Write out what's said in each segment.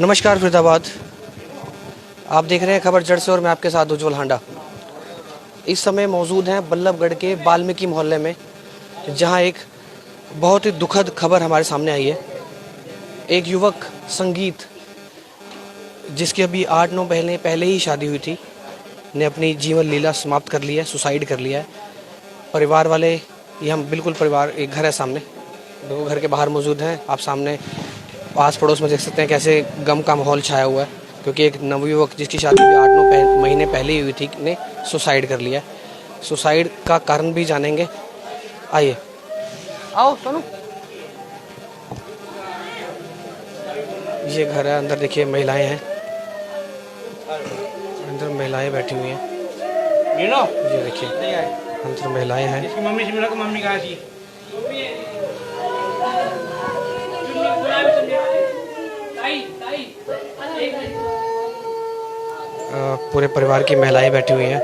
नमस्कार फरीदाबाद, आप देख रहे हैं खबर जड़ से और मैं आपके साथ उज्जवल हांडा। इस समय मौजूद हैं बल्लभगढ़ के वाल्मीकि मोहल्ले में, जहां एक बहुत ही दुखद खबर हमारे सामने आई है। एक युवक संगीत, जिसकी अभी 8-9 महीने पहले ही शादी हुई थी, ने अपनी जीवन लीला समाप्त कर ली है, सुसाइड कर लिया है। परिवार वाले, ये हम बिल्कुल परिवार, एक घर है सामने, दो घर के बाहर मौजूद हैं। आप सामने आस पड़ोस में देख सकते हैं कैसे गम का माहौल छाया हुआ है, क्योंकि एक नवयुवक जिसकी शादी भी 8-9 महीने पहले ही हुई थी ने सुसाइड कर लिया। सुसाइड का कारण भी जानेंगे, आइए। आओ सोनू। ये घर है, अंदर देखिए महिलाएं हैं, अंदर महिलाएं बैठी हुई हैं। ये देखिए अंदर महिलाएं हैं। मम्मी कहाँ थी? पूरे परिवार की महिलाएं बैठी हुई हैं।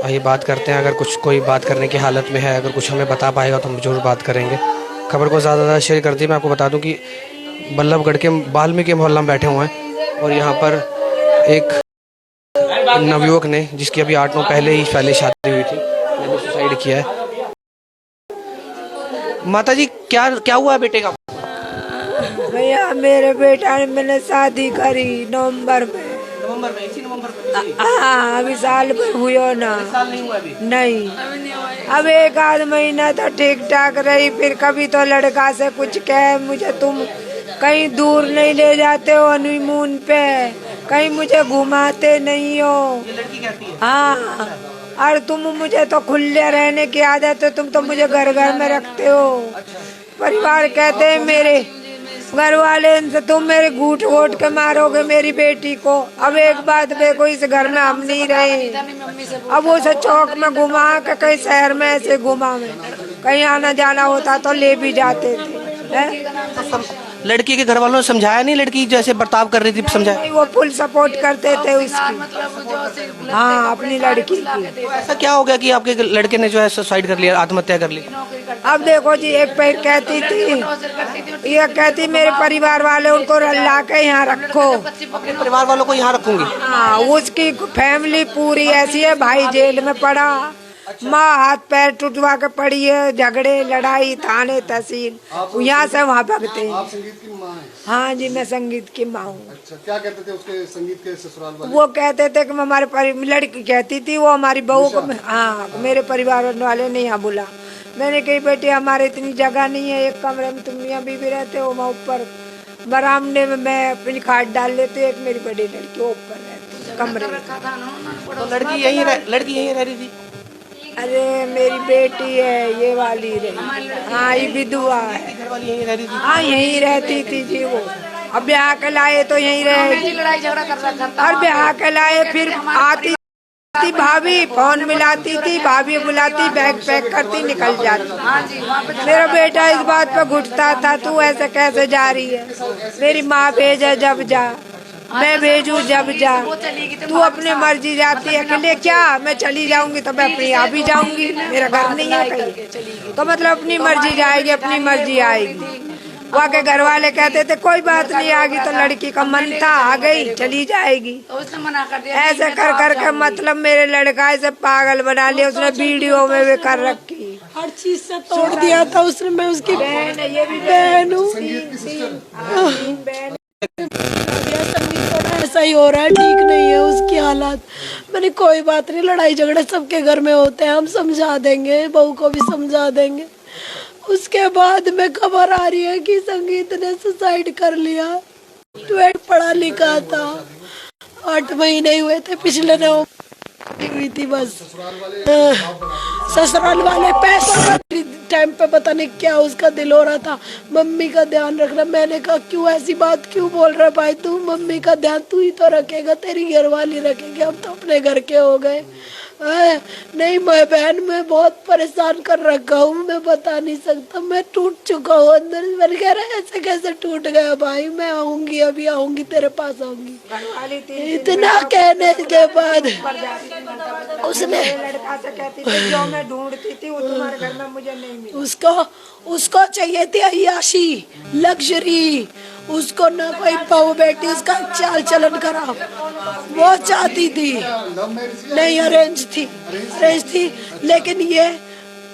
आइए बात करते हैं, अगर कुछ कोई बात करने की हालत में है, अगर कुछ हमें बता पाएगा तो हम जरूर बात करेंगे। खबर को ज़्यादा शेयर कर दी। मैं आपको बता दूं कि बल्लभगढ़ के वाल्मीकि मोहल्ला में बैठे हुए हैं और यहाँ पर एक नवयुवक ने, जिसकी अभी 8-9 पहले शादी हुई थी, मैंने सुसाइड किया है। माता जी, क्या हुआ बेटे का? भैया मेरे बेटा ने, मैंने शादी करी नवंबर में। इसी नवंबर में? हाँ, अभी साल भर हुआ ना। साल नहीं हुआ अभी? नहीं, अब 1 आध महीना तो ठीक ठाक रही, फिर कभी तो लड़का से कुछ कहे मुझे, तुम कहीं दूर नहीं ले जाते हो हनीमून पे, कहीं मुझे घुमाते नहीं हो। ये लड़की कहती है? हाँ, और तुम मुझे तो खुले रहने की आदत है, तुम तो मुझे घर घर में रखते हो। परिवार कहते हैं मेरे घर वाले, इनसे तुम मेरे घूट घोट के मारोगे मेरी बेटी को। अब एक बात देखो, इस घर में हम नहीं रहे, अब उसे चौक में घुमा के कहीं शहर में ऐसे घुमा में, कहीं आना जाना होता तो ले भी जाते थे। है? लड़की के घर वालों ने समझाया नहीं? लड़की जैसे बर्ताव कर रही थी समझाया? वो फुल सपोर्ट करते थे उसकी। हाँ, अपनी लड़की की। ऐसा क्या हो गया कि आपके लड़के ने जो है सुसाइड कर लिया, आत्महत्या कर ली? अब देखो जी, एक पैर कहती थी, ये कहती मेरे परिवार वाले उनको ला के यहाँ रखो। अपने परिवार वालों को यहाँ रखूंगी? हाँ, उसकी फैमिली पूरी ऐसी है, भाई जेल में पड़ा, माँ हाथ पैर टूटवा के पड़ी है, झगड़े लड़ाई थाने तहसील, यहाँ से वहाँ भगते हैं। आप संगीत की माँ हैं? हाँ जी, मैं संगीत की माँ हूँ। अच्छा, क्या कहते थे उसके संगीत के ससुराल वाले? वो कहते थे कि हमारे लड़की कहती थी वो हमारी बहू को, हाँ, मेरे परिवार वाले ने यहाँ बुला। मैंने कही बेटी हमारे इतनी जगह नहीं है, एक कमरे में तुम यहाँ बीवी रहते हो, मैं ऊपर बरामदे में मैं अपनी खाट डाल लेती हूँ, एक मेरी बड़ी लड़की ऊपर रहती कमरे में। तो लड़की यहीं रह रही थी? अरे मेरी बेटी है ये वाली रही। हाँ, ये विधवा है। घर वाली यहीं रह रही थी? हाँ, यहीं रहती थी जी वो। अब ब्याह के लाए तो यहीं रहेगी, लड़ाई झगड़ा कर रखा था। और ब्याह के लाए फिर आती थी भाभी, फोन मिलाती थी, भाभी बुलाती, बैग पैक करती, निकल जाती। मेरा बेटा इस बात पे घुटता था, तू ऐसे कैसे जा रही है, मेरी माँ भेजे जब जा, मैं भेजू जब जा, तू अपनी मर्जी जाती है अकेले। क्या मैं चली जाऊंगी तो मैं अपनी आप ही जाऊंगी, मेरा घर नहीं है कहीं, तो मतलब अपनी मर्जी जाएगी, अपनी मर्जी आएगी। वहाँ के घर वाले कहते थे कोई बात नहीं, आगी तो लड़की का मन था, आ गई चली जाएगी। तो उसने मना कर दिया। ऐसे कर कर के मतलब मेरे लड़का ऐसे पागल बना लिया, उसने वीडियो में भी कर रखी, हर चीज से तोड़ दिया था उसने। मैं उसकी बहन है, ये भी बहन हूँ। ऐसा ही हो रहा है, ठीक नहीं है उसकी हालत। मैंने कोई बात नहीं, लड़ाई झगड़े सबके घर में होते हैं, हम समझा देंगे, बहू को भी समझा देंगे। उसके बाद में खबर आ रही है कि संगीत ने सुसाइड कर लिया। 12 पढ़ा लिखा था, 8 महीने हुए थे, पिछले हुई थी बस। ससुराल वाले पैसा टाइम पे पता नहीं क्या उसका दिल हो रहा था, मम्मी का ध्यान रखना। मैंने कहा क्यों ऐसी बात क्यों बोल रहा भाई, तू मम्मी का ध्यान तू ही तो रखेगा, तेरी घरवाली रखेगी, हम तो अपने घर के हो गए। नहीं, मैं बहन में बहुत परेशान कर रखा हूँ, मैं बता नहीं सकता, मैं टूट चुका हूँ अंदर। मैंने कह रहा ऐसे कैसे टूट गया भाई, मैं आऊंगी, अभी आऊंगी, तेरे पास आऊंगी। इतना कहने के बाद उसने लड़का से कहती थी जो मैं ढूंढती थी वो तुम्हारे घर में मुझे नहीं मिला। उसको चाहिए थी अय्याशी, लग्जरी, उसको ना कोई बहू बेटी उसका चाल चलन खराब, वो चाहती थी। लव मैरिज नहीं, अरेंज थी, लेकिन ये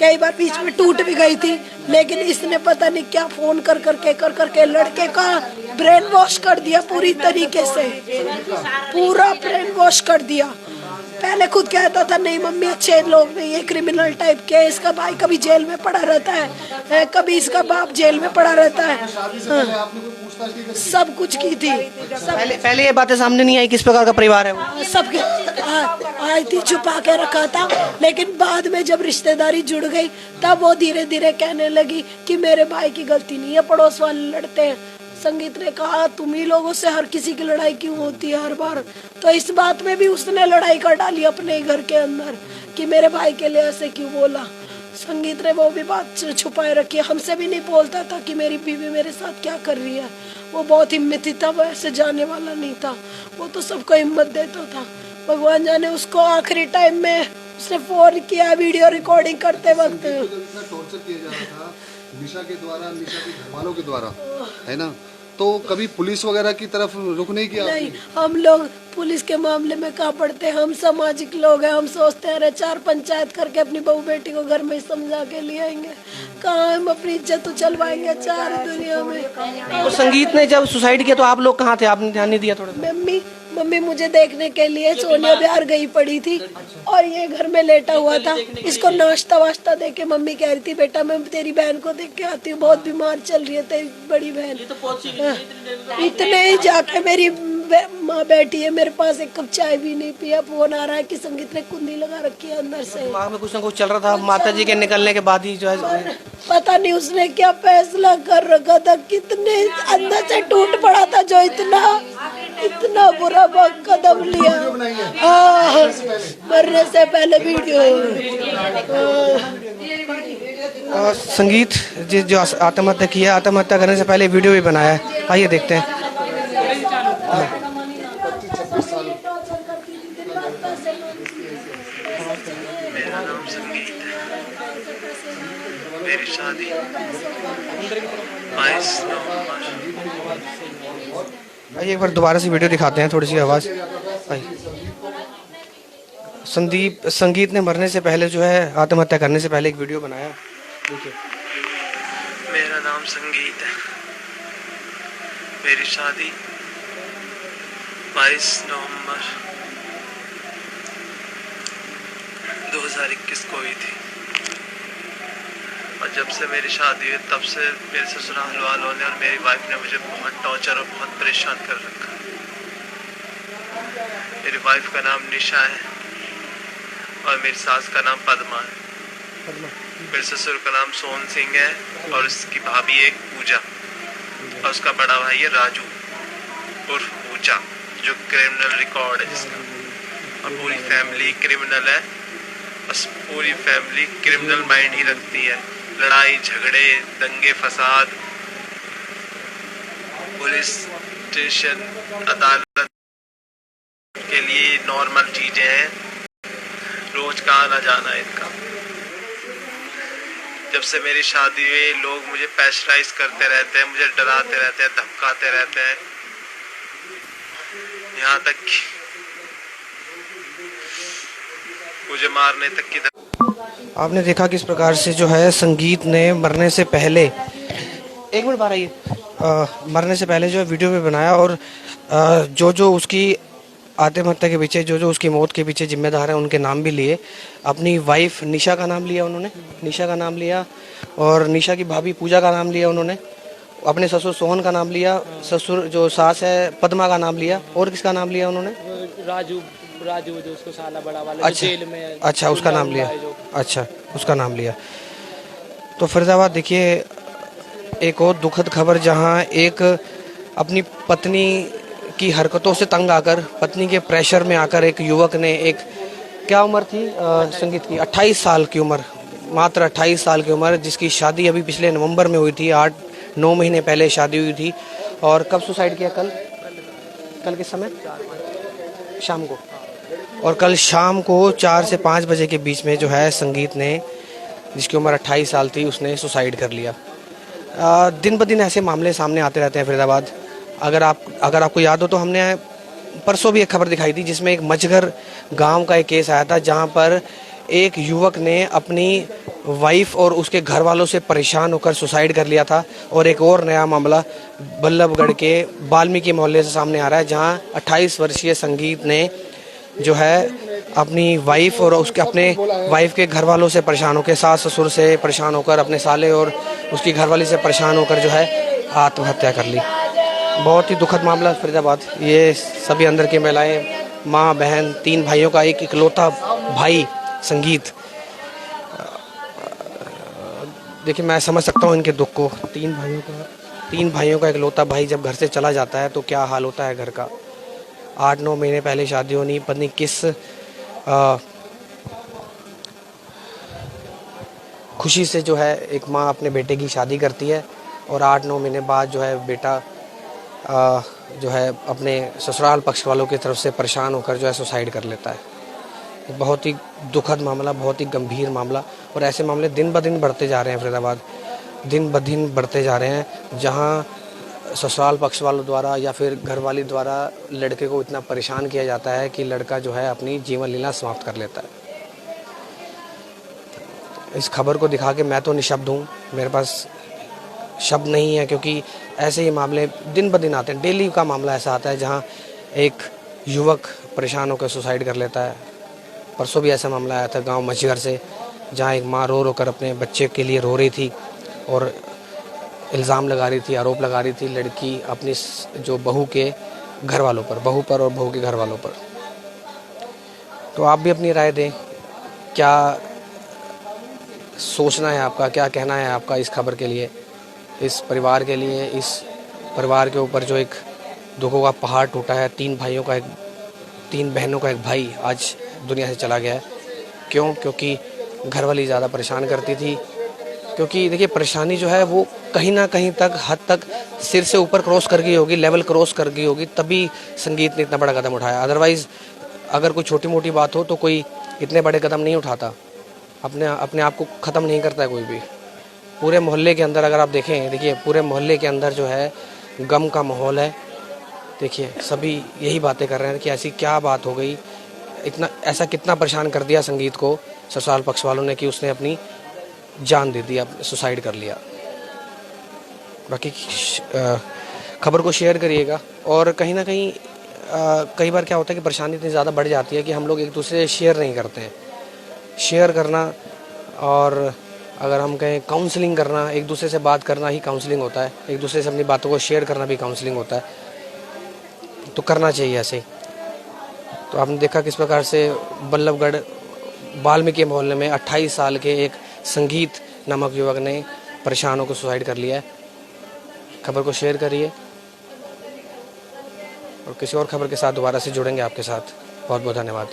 कई बार बीच में टूट भी गई थी। लेकिन इसने पता नहीं क्या फोन कर करके लड़के का ब्रेन वॉश कर दिया पूरी तरीके से, पूरा ब्रेन वॉश कर दिया। पहले खुद कहता था नहीं मम्मी अच्छे लोग नहीं है, क्रिमिनल टाइप के, इसका भाई कभी जेल में पड़ा रहता है, कभी इसका बाप जेल में पड़ा रहता है। आपने कोई पूछताछ नहीं करी? सब कुछ की थी, पहले ये बातें सामने नहीं आई किस प्रकार का परिवार है वो? सबके आई थी, छुपा के रखा था। लेकिन बाद में जब रिश्तेदारी जुड़ गई तब वो धीरे धीरे कहने लगी कि मेरे भाई की गलती नहीं है, पड़ोस वाले लड़ते हैं। संगीत ने कहा तुम ही लोगों से हर किसी की लड़ाई क्यों होती है हर बार? तो इस बात में भी उसने लड़ाई कर डाली अपने घर के अंदर कि मेरे भाई के लिए ऐसे क्यों बोला। संगीत ने वो भी बात छुपाए रखी, हमसे भी नहीं बोलता था कि मेरी बीवी मेरे साथ क्या कर रही है। वो बहुत हिम्मती था, वो ऐसे जाने वाला नहीं था, वो तो सबको हिम्मत देता था। भगवान जाने उसको आखिरी टाइम में उसने फोन किया वीडियो रिकॉर्डिंग करते वक्त। इतना टॉर्चर किया जा रहा था निशा के द्वारा, निशा के घर वालों के द्वारा, है ना, तो कभी पुलिस वगैरह की तरफ रुख नहीं किया? नहीं, हम लोग पुलिस के मामले में कहाँ पड़ते हैं, हम सामाजिक लोग हैं। हम सोचते हैं अरे 4 पंचायत करके अपनी बहू बेटी को घर में समझा के ले आएंगे, कहाँ हम अपनी इज्जत उछलवाएंगे 4 दुनिया में। और संगीत ने जब सुसाइड किया तो आप लोग कहाँ थे? आपने ध्यान नहीं दिया थोड़ा? मम्मी मुझे देखने के लिए सोनिया बिहार गई पड़ी थी और ये घर में लेटा हुआ था। इसको नाश्ता वाश्ता दे के मम्मी कह रही थी बेटा मैं तेरी बहन को देख के आती हूँ, बहुत बीमार चल रही है तेरी बड़ी बहन। इतने ही जाके मेरी माँ बैठी है मेरे पास, एक कप चाय भी नहीं पिया। फोन आ रहा है कि संगीत ने कुंडी लगा रखी है अंदर से। दिमाग में कुछ ना कुछ चल रहा था माता जी के निकलने के बाद ही जो है, पता नहीं उसने क्या फैसला कर रखा था, कितने अंदर से टूट पड़ा था जो इतना बुरा कदम लिया। हाँ, मरने से पहले वीडियो। संगीत जो आत्महत्या किया, आत्महत्या करने से पहले वीडियो भी बनाया है, आइए देखते हैं। मेरा नाम संगीत है, मेरी शादी 22 नवंबर। आइए एक बार दोबारा से वीडियो दिखाते हैं, थोड़ी सी आवाज़। संगीत ने मरने से पहले जो है आत्महत्या करने से पहले एक वीडियो बनाया, देखिए। मेरा नाम संगीत है, मेरी शादी 22 नवंबर 2021 को हुई थी। और जब से मेरी शादी हुई तब से मेरे ससुराल वालों ने और मेरी वाइफ ने मुझे बहुत टॉर्चर और बहुत परेशान कर रखा। मेरी वाइफ का नाम निशा है और मेरी सास का नाम पद्मा है। मेरे ससुर का नाम सोहन सिंह है और उसकी भाभी एक पूजा और उसका बड़ा भाई है राजू उर्फ पूजा, जो क्रिमिनल रिकॉर्ड है जिसका। और पूरी फैमिली क्रिमिनल है, बस पूरी फैमिली क्रिमिनल माइंड ही रखती है। लड़ाई झगड़े दंगे फसाद, पुलिस स्टेशन अदालत के लिए नॉर्मल चीजें हैं, रोज का आना जाना इनका। जब से मेरी शादी हुई लोग मुझे प्रेशराइज करते रहते हैं, मुझे डराते रहते हैं, धमकाते रहते हैं, यहाँ तक कि मुझे मारने तक की। आपने देखा किस प्रकार से जो है संगीत ने मरने से पहले, एक मिनट बाहर आइए, मरने से पहले जो है वीडियो भी बनाया और जो उसकी आत्महत्या के पीछे जो उसकी मौत के पीछे जिम्मेदार हैं उनके नाम भी लिए। अपनी वाइफ निशा का नाम लिया उन्होंने, निशा का नाम लिया, और निशा की भाभी पूजा का नाम लिया उन्होंने, अपने ससुर सोहन का नाम लिया, ससुर जो सास है पद्मा का नाम लिया, और किसका नाम लिया उन्होंने? राजू जो उसको साला बड़ा वाला अच्छा, जेल में है। अच्छा उसका नाम लिया, अच्छा उसका नाम लिया। तो फरीदाबाद देखिए एक और दुखद खबर, जहां एक अपनी पत्नी की हरकतों से तंग आकर, पत्नी के प्रेशर में आकर एक युवक ने, एक क्या उम्र थी संगीत की? 28 साल की उम्र, मात्र 28 साल की उम्र, जिसकी शादी अभी पिछले नवंबर में हुई थी, 8-9 महीने पहले शादी हुई थी। और कब सुसाइड किया? कल किस समय? शाम को। और कल शाम को 4 से 5 बजे के बीच में जो है संगीत ने, जिसकी उम्र 28 साल थी, उसने सुसाइड कर लिया। दिन ब दिन ऐसे मामले सामने आते रहते हैं फरीदाबाद। अगर आपको याद हो तो हमने परसों भी एक खबर दिखाई थी जिसमें एक मझगर गांव का एक केस आया था, जहां पर एक युवक ने अपनी वाइफ और उसके घर वालों से परेशान होकर सुसाइड कर लिया था। और एक और नया मामला बल्लभगढ़ के वाल्मीकि मोहल्ले से सामने आ रहा है, जहां 28 वर्षीय संगीत ने जो है अपनी वाइफ और अपने वाइफ के घर वालों से परेशान होकर, सास ससुर से परेशान होकर, अपने साले और उसकी घरवाली से परेशान होकर जो है आत्महत्या कर ली। बहुत ही दुखद मामला फरीदाबाद। ये सभी अंदर की महिलाएं, माँ बहन, 3 भाइयों का एक इकलौता भाई संगीत। देखिए मैं समझ सकता हूँ इनके दुख को। 3 भाइयों का इकलौता भाई जब घर से चला जाता है तो क्या हाल होता है घर का। 8-9 महीने पहले शादी होनी, पत्नी किस खुशी से जो है एक माँ अपने बेटे की शादी करती है और 8-9 महीने बाद जो है बेटा जो है अपने ससुराल पक्ष वालों की तरफ से परेशान होकर जो है सुसाइड कर लेता है। बहुत ही दुखद मामला, बहुत ही गंभीर मामला। और ऐसे मामले दिन ब दिन बढ़ते जा रहे हैं फरीदाबाद, दिन ब दिन बढ़ते जा रहे हैं, जहां ससुराल पक्ष वालों द्वारा या फिर घरवाली द्वारा लड़के को इतना परेशान किया जाता है कि लड़का जो है अपनी जीवन लीला समाप्त कर लेता है। इस खबर को दिखा के मैं तो निशब्द हूँ, मेरे पास शब्द नहीं है, क्योंकि ऐसे ही मामले दिन ब दिन आते हैं। डेली का मामला ऐसा आता है जहाँ एक युवक परेशान होकर सुसाइड कर लेता है। परसों भी ऐसा मामला आया था गांव मझगर से, जहाँ एक माँ रो कर अपने बच्चे के लिए रो रही थी और इल्ज़ाम लगा रही थी, आरोप लगा रही थी लड़की अपनी जो बहू के घर वालों पर, बहू पर और बहू के घर वालों पर। तो आप भी अपनी राय दें, क्या सोचना है आपका, क्या कहना है आपका इस खबर के लिए, इस परिवार के लिए, इस परिवार के ऊपर जो एक दुखों का पहाड़ टूटा है। 3 बहनों का एक भाई आज दुनिया से चला गया है। क्यों? क्योंकि घरवाली ज़्यादा परेशान करती थी। क्योंकि देखिए परेशानी जो है वो कहीं ना कहीं तक हद तक सिर से ऊपर क्रॉस कर गई होगी, लेवल क्रॉस कर गई होगी, तभी संगीत ने इतना बड़ा कदम उठाया। अदरवाइज़ अगर कोई छोटी मोटी बात हो तो कोई इतने बड़े कदम नहीं उठाता, अपने आप को ख़त्म नहीं करता है कोई भी। पूरे मोहल्ले के अंदर अगर आप देखें, देखिए पूरे मोहल्ले के अंदर जो है गम का माहौल है। देखिए सभी यही बातें कर रहे हैं कि ऐसी क्या बात हो गई, ऐसा कितना परेशान कर दिया संगीत को ससुराल पक्ष वालों ने कि उसने अपनी जान दे दी, अब सुसाइड कर लिया। बाकी खबर को शेयर करिएगा। और कहीं ना कहीं कई बार क्या होता है कि परेशानी इतनी ज़्यादा बढ़ जाती है कि हम लोग एक दूसरे से शेयर नहीं करते हैं। शेयर करना और अगर हम कहें काउंसलिंग करना, एक दूसरे से बात करना ही काउंसलिंग होता है। एक दूसरे से अपनी बातों को शेयर करना भी काउंसलिंग होता है, तो करना चाहिए ऐसे ही। तो आपने देखा किस प्रकार से बल्लभगढ़ वाल्मीकि मोहल्ले में 28 साल के एक संगीत नामक युवक ने परेशानों को सुसाइड कर लिया है। खबर को शेयर करिए और किसी और खबर के साथ दोबारा से जुड़ेंगे आपके साथ। बहुत बहुत धन्यवाद।